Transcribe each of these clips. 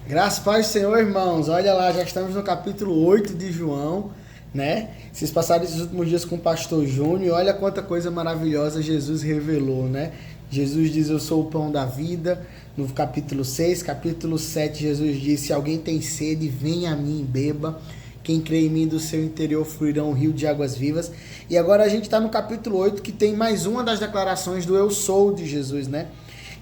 Graças a Deus, Senhor, irmãos. Olha lá, já estamos no capítulo 8 de João, né? Vocês passaram esses últimos dias com o pastor Júnior e olha quanta coisa maravilhosa Jesus revelou, né? Jesus diz, eu sou o pão da vida, no capítulo 6. Capítulo 7, Jesus disse, se alguém tem sede, venha a mim e beba. Quem crê em mim, do seu interior fluirão um rio de águas vivas. E agora a gente está no capítulo 8, que tem mais uma das declarações do eu sou de Jesus, né?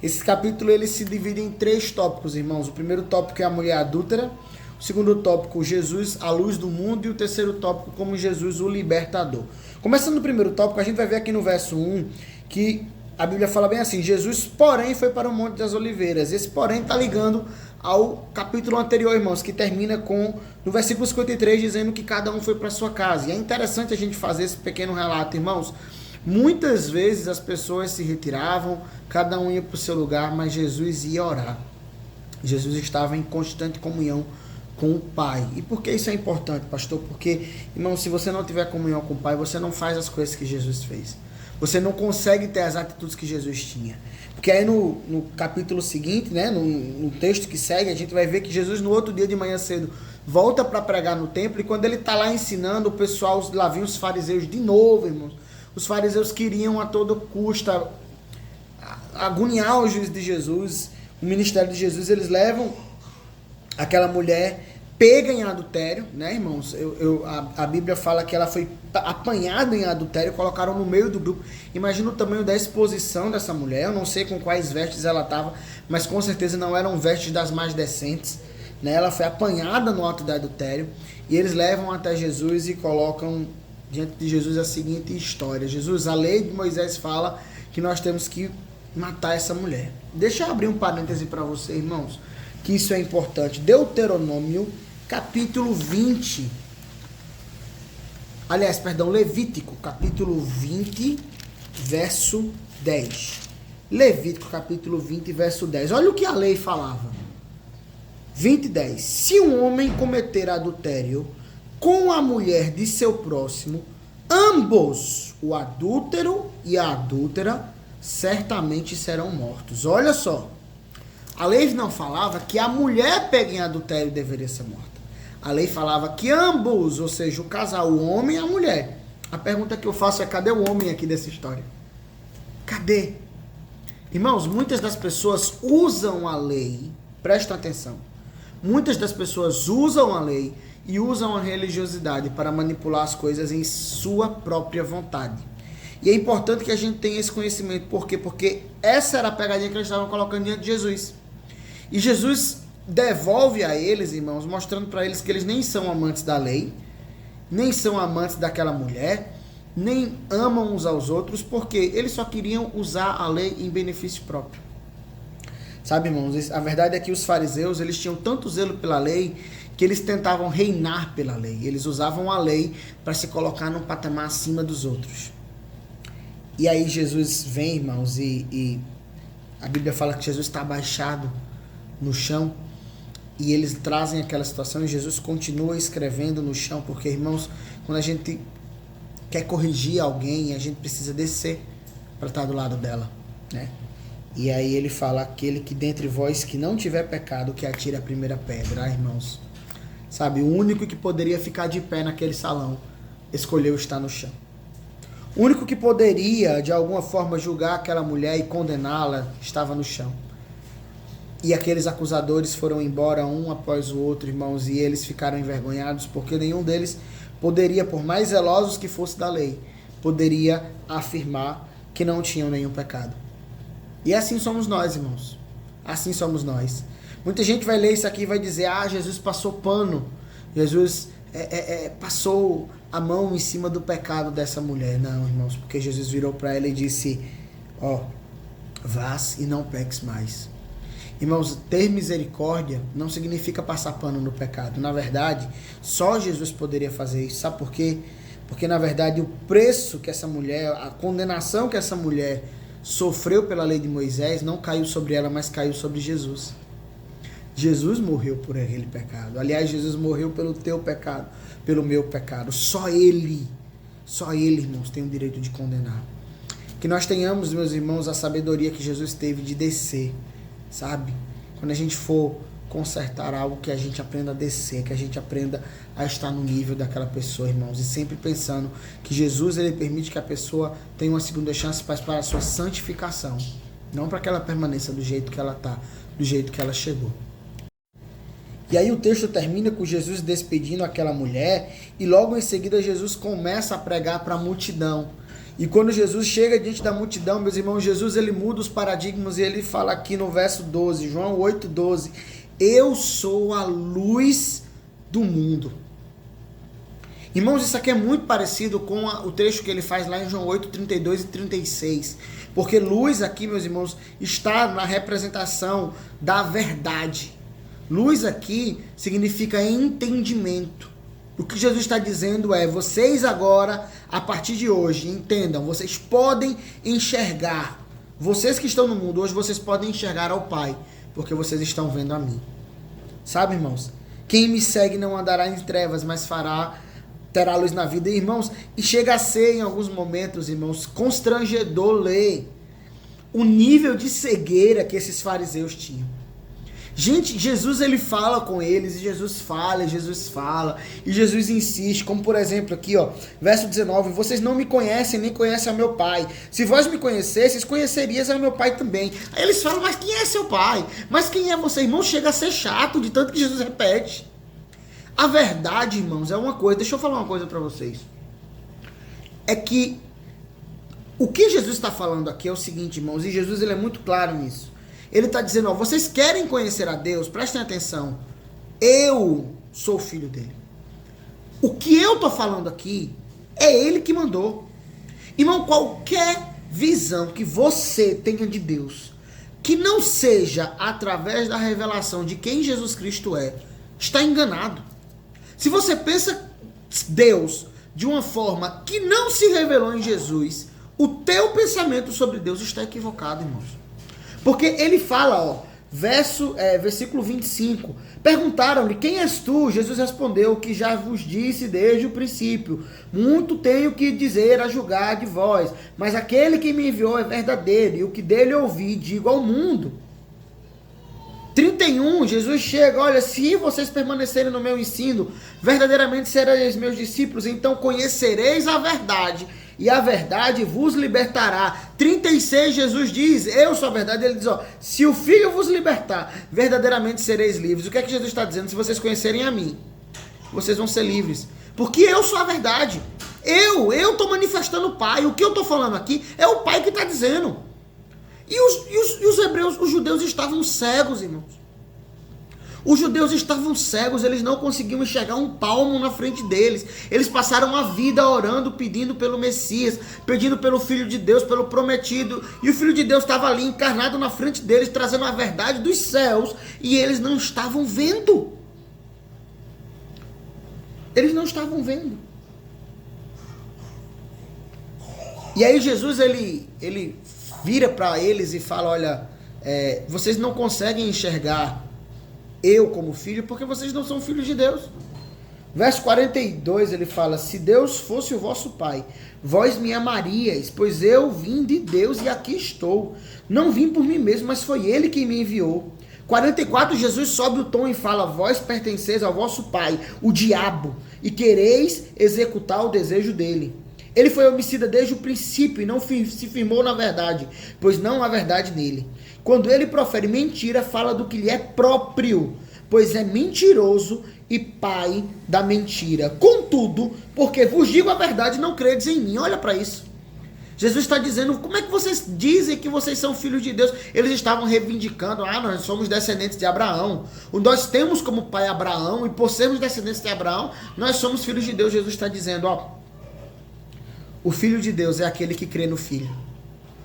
Esse capítulo ele se divide em 3 tópicos, irmãos. O primeiro tópico é a mulher adúltera, o segundo tópico, Jesus, a luz do mundo, e o terceiro tópico, como Jesus, o libertador. Começando no primeiro tópico, a gente vai ver aqui no verso 1 que a Bíblia fala bem assim, Jesus, porém, foi para o Monte das Oliveiras. Esse porém está ligando ao capítulo anterior, irmãos, que termina com, no versículo 53, dizendo que cada um foi para sua casa. E é interessante a gente fazer esse pequeno relato, irmãos. Muitas vezes as pessoas se retiravam, cada um ia para o seu lugar, mas Jesus ia orar. Jesus estava em constante comunhão com o Pai. E por que isso é importante, pastor? Porque, irmão, se você não tiver comunhão com o Pai, você não faz as coisas que Jesus fez. Você não consegue ter as atitudes que Jesus tinha. Porque aí no capítulo seguinte, né, no texto que segue, a gente vai ver que Jesus no outro dia de manhã cedo volta para pregar no templo, e quando ele está lá ensinando, o pessoal, lá vinha os fariseus de novo, irmãos. Os fariseus queriam a todo custo agoniar o juízo de Jesus, o ministério de Jesus. Eles levam aquela mulher pega em adultério, né, irmãos? A Bíblia fala que ela foi apanhada em adultério, colocaram no meio do grupo. Imagina o tamanho da exposição dessa mulher. Eu não sei com quais vestes ela estava, mas com certeza não eram vestes das mais decentes, né? Ela foi apanhada no ato de adultério, e eles levam até Jesus e colocam diante de Jesus a seguinte história. Jesus, a lei de Moisés fala que nós temos que matar essa mulher. Deixa eu abrir um parêntese para você, irmãos, que isso é importante. Deuteronômio, capítulo 20. Aliás, perdão, Levítico, capítulo 20, verso 10. Levítico, capítulo 20, verso 10. Olha o que a lei falava. 20, 10. Se um homem cometer adultério com a mulher de seu próximo, ambos, o adúltero e a adúltera, certamente serão mortos. Olha só, a lei não falava que a mulher pega em adultério deveria ser morta. A lei falava que ambos, ou seja, o casal, o homem e a mulher. A pergunta que eu faço é, cadê o homem aqui dessa história? Cadê? Irmãos, muitas das pessoas usam a lei, presta atenção, muitas das pessoas usam a lei e usam a religiosidade para manipular as coisas em sua própria vontade. E é importante que a gente tenha esse conhecimento. Por quê? Porque essa era a pegadinha que eles estavam colocando diante de Jesus. E Jesus devolve a eles, irmãos, mostrando para eles que eles nem são amantes da lei, nem são amantes daquela mulher, nem amam uns aos outros, porque eles só queriam usar a lei em benefício próprio. Sabe, irmãos, a verdade é que os fariseus, eles tinham tanto zelo pela lei, que eles tentavam reinar pela lei. Eles usavam a lei para se colocar num patamar acima dos outros. E aí Jesus vem, irmãos, e a Bíblia fala que Jesus está abaixado no chão, e eles trazem aquela situação, e Jesus continua escrevendo no chão, porque, irmãos, quando a gente quer corrigir alguém, a gente precisa descer para estar do lado dela, né? E aí ele fala, aquele que dentre vós que não tiver pecado, que atire a primeira pedra. Irmãos, sabe, o único que poderia ficar de pé naquele salão, escolheu estar no chão. O único que poderia, de alguma forma, julgar aquela mulher e condená-la, estava no chão. E aqueles acusadores foram embora, um após o outro, irmãos, e eles ficaram envergonhados, porque nenhum deles poderia, por mais zelosos que fosse da lei, poderia afirmar que não tinham nenhum pecado. E assim somos nós, irmãos. Assim somos nós. Muita gente vai ler isso aqui e vai dizer, Jesus passou pano. Jesus passou a mão em cima do pecado dessa mulher. Não, irmãos, porque Jesus virou para ela e disse, vás e não peques mais. Irmãos, ter misericórdia não significa passar pano no pecado. Na verdade, só Jesus poderia fazer isso. Sabe por quê? Porque, na verdade, o preço que essa mulher, a condenação que essa mulher sofreu pela lei de Moisés, não caiu sobre ela, mas caiu sobre Jesus. Jesus morreu por aquele pecado. Aliás, Jesus morreu pelo teu pecado, pelo meu pecado. Só Ele, irmãos, tem o direito de condenar. Que nós tenhamos, meus irmãos, a sabedoria que Jesus teve de descer, sabe? Quando a gente for consertar algo que a gente aprenda a descer, que a gente aprenda a estar no nível daquela pessoa, irmãos. E sempre pensando que Jesus, ele permite que a pessoa tenha uma segunda chance para a sua santificação. Não para que ela permaneça do jeito que ela está, do jeito que ela chegou. E aí o texto termina com Jesus despedindo aquela mulher e logo em seguida Jesus começa a pregar para a multidão. E quando Jesus chega diante da multidão, meus irmãos, Jesus ele muda os paradigmas e ele fala aqui no verso 12, João 8:12, eu sou a luz do mundo. Irmãos, isso aqui é muito parecido com o trecho que ele faz lá em João 8:32 e 36. Porque luz aqui, meus irmãos, está na representação da verdade. Luz aqui significa entendimento. O que Jesus está dizendo é, vocês agora, a partir de hoje, entendam, vocês podem enxergar. Vocês que estão no mundo, hoje vocês podem enxergar ao Pai, porque vocês estão vendo a mim. Sabe, irmãos? Quem me segue não andará em trevas, mas terá luz na vida. Irmãos, e chega a ser, em alguns momentos, irmãos, constrangedor ler o nível de cegueira que esses fariseus tinham. Gente, Jesus ele fala com eles, e Jesus fala, e Jesus insiste, como por exemplo aqui, ó, verso 19, vocês não me conhecem, nem conhecem ao meu Pai. Se vós me conhecesseis, conhecerias ao meu Pai também. Aí eles falam, mas quem é seu Pai? Mas quem é você? Irmão, chega a ser chato de tanto que Jesus repete. A verdade, irmãos, é uma coisa, deixa eu falar uma coisa para vocês. É que o que Jesus está falando aqui é o seguinte, irmãos, e Jesus ele é muito claro nisso. Ele está dizendo, ó, vocês querem conhecer a Deus? Prestem atenção. Eu sou filho dele. O que eu estou falando aqui é ele que mandou. Irmão, qualquer visão que você tenha de Deus, que não seja através da revelação de quem Jesus Cristo é, está enganado. Se você pensa Deus de uma forma que não se revelou em Jesus, o teu pensamento sobre Deus está equivocado, irmãos. Porque ele fala, ó, versículo 25, perguntaram-lhe, quem és tu? Jesus respondeu, que já vos disse desde o princípio, muito tenho que dizer a julgar de vós, mas aquele que me enviou é verdadeiro, e o que dele ouvi, digo ao mundo. 31, Jesus chega, olha, se vocês permanecerem no meu ensino, verdadeiramente sereis meus discípulos, então conhecereis a verdade, e a verdade vos libertará. 36, Jesus diz, eu sou a verdade, ele diz, ó, se o Filho vos libertar, verdadeiramente sereis livres. O que é que Jesus está dizendo? Se vocês conhecerem a mim, vocês vão ser livres, porque eu sou a verdade, eu estou manifestando o Pai, o que eu estou falando aqui é o Pai que está dizendo. E os hebreus, os judeus estavam cegos, irmãos. Os judeus estavam cegos, eles não conseguiam enxergar um palmo na frente deles. Eles passaram a vida orando, pedindo pelo Messias, pedindo pelo Filho de Deus, pelo prometido. E o Filho de Deus estava ali encarnado na frente deles, trazendo a verdade dos céus. E eles não estavam vendo. Eles não estavam vendo. E aí Jesus, ele vira para eles e fala, olha, vocês não conseguem enxergar eu como filho, porque vocês não são filhos de Deus. Verso 42, ele fala, se Deus fosse o vosso Pai, vós me amaríeis, pois eu vim de Deus e aqui estou. Não vim por mim mesmo, mas foi Ele quem me enviou. 44, Jesus sobe o tom e fala, vós pertenceis ao vosso pai, o diabo, e quereis executar o desejo dele. Ele foi homicida desde o princípio e não se firmou na verdade, pois não há verdade nele. Quando ele profere mentira, fala do que lhe é próprio, pois é mentiroso e pai da mentira. Contudo, porque vos digo a verdade, não credes em mim. Olha para isso. Jesus está dizendo, como é que vocês dizem que vocês são filhos de Deus? Eles estavam reivindicando, nós somos descendentes de Abraão. Nós temos como pai Abraão, e por sermos descendentes de Abraão, nós somos filhos de Deus. Jesus está dizendo, o filho de Deus é aquele que crê no filho.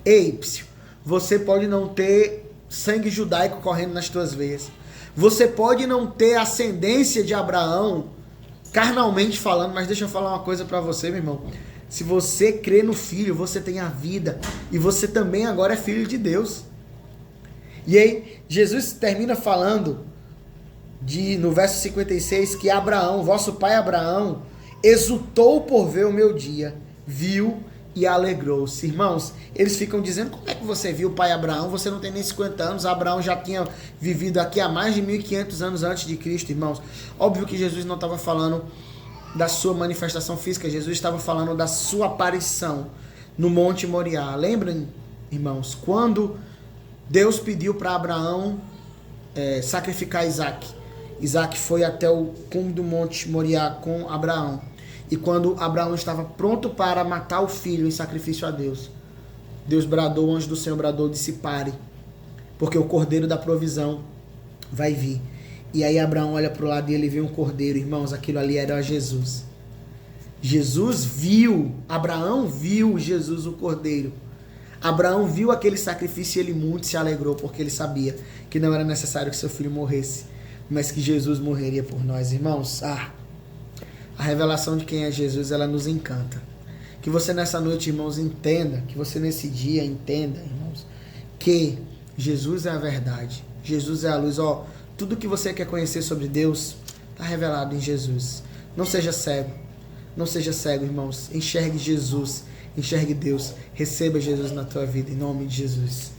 Ei, psiu. Você pode não ter sangue judaico correndo nas tuas veias. Você pode não ter ascendência de Abraão, carnalmente falando, mas deixa eu falar uma coisa para você, meu irmão. Se você crê no Filho, você tem a vida. E você também agora é filho de Deus. E aí, Jesus termina falando, no verso 56, que Abraão, vosso pai Abraão, exultou por ver o meu dia, viu e alegrou-se. Irmãos, eles ficam dizendo, como é que você viu o pai Abraão? Você não tem nem 50 anos, Abraão já tinha vivido aqui há mais de 1500 anos antes de Cristo, irmãos. Óbvio que Jesus não estava falando da sua manifestação física, Jesus estava falando da sua aparição no Monte Moriá. Lembram, irmãos, quando Deus pediu para Abraão sacrificar Isaac. Isaac foi até o cume do Monte Moriá com Abraão. E quando Abraão estava pronto para matar o filho em sacrifício a Deus, Deus bradou, o anjo do Senhor bradou, disse: pare, porque o cordeiro da provisão vai vir. E aí Abraão olha para o lado e ele vê um cordeiro. Irmãos, aquilo ali era Jesus. Jesus viu, Abraão viu Jesus, o cordeiro. Abraão viu aquele sacrifício e ele muito se alegrou, porque ele sabia que não era necessário que seu filho morresse, mas que Jesus morreria por nós. Irmãos, a revelação de quem é Jesus, ela nos encanta. Que você nessa noite, irmãos, entenda, que você nesse dia entenda, irmãos, que Jesus é a verdade, Jesus é a luz. Tudo que você quer conhecer sobre Deus está revelado em Jesus. Não seja cego, não seja cego, irmãos. Enxergue Jesus, enxergue Deus, receba Jesus na tua vida, em nome de Jesus.